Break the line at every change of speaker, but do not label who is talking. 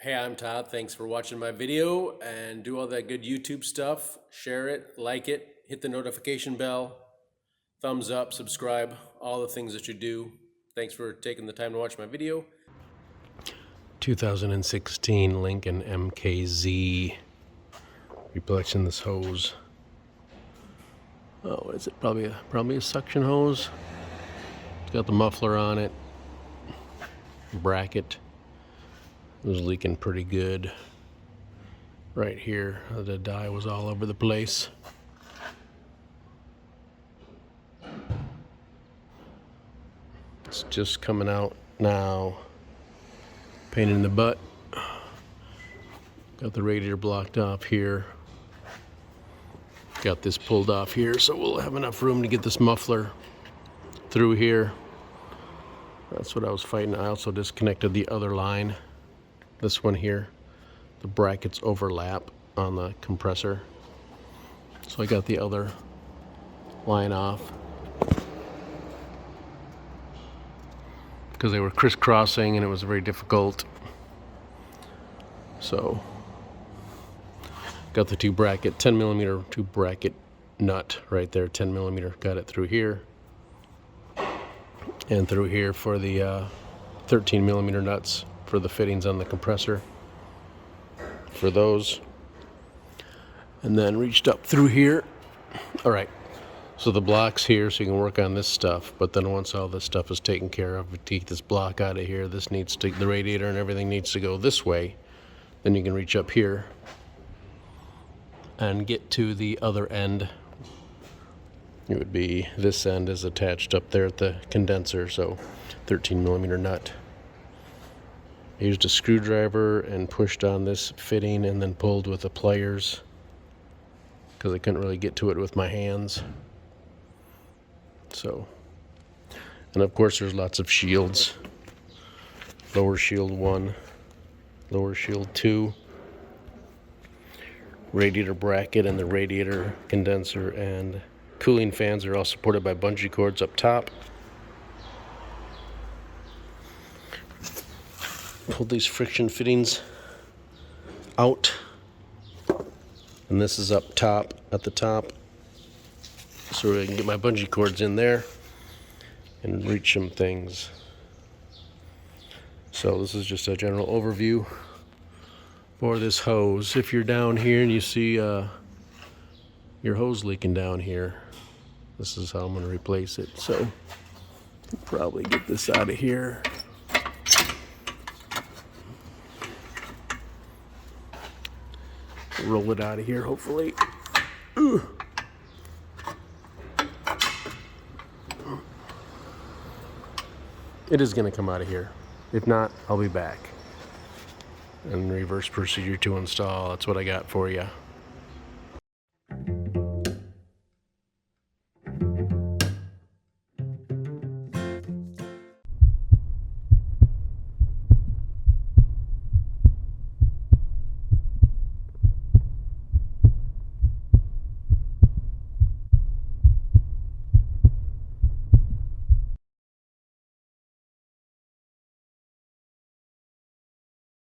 Hey, I'm Todd. Thanks for watching my video and do all that good YouTube stuff. Share it, like it, hit the notification bell, thumbs up, subscribe, all the things that you do. Thanks for taking the time to watch my video. 2016 Lincoln MKZ. Replacing this hose. Oh, is it probably a suction hose? It's got the muffler on it. Bracket. It was leaking pretty good. Right here, the dye was all over the place. It's just coming out now. Pain in the butt. Got the radiator blocked off here. Got this pulled off here, so we'll have enough room to get this muffler through here. That's what I was fighting. I also disconnected the other line. This one here. The brackets overlap on the compressor. So I got the other line off. Because they were crisscrossing and it was very difficult. So got the 10 millimeter two bracket nut right there, 10 millimeter. Got it through here and through here for the 13 millimeter nuts for the fittings on the compressor for those, and then reached up through here. All right, so the block's here so you can work on this stuff, but then once all this stuff is taken care of, take this block out of here. This needs to, the radiator and everything needs to go this way. Then you can reach up here and get to the other end. It would be, this end is attached up there at the condenser, so 13 millimeter nut. I used a screwdriver and pushed on this fitting and then pulled with the pliers because I couldn't really get to it with my hands. So, and of course there's lots of shields. Lower shield 1, lower shield 2, radiator bracket and the radiator condenser and cooling fans are all supported by bungee cords up top. Pull these friction fittings out, and this is up top at the top, so I can get my bungee cords in there and reach some things. So this is just a general overview for this hose. If you're down here and you see your hose leaking down here, this is how I'm going to replace it. So probably get this out of here. Roll it out of here, hopefully. Ooh. It is going to come out of here. If not, I'll be back. And reverse procedure to install. That's what I got for you.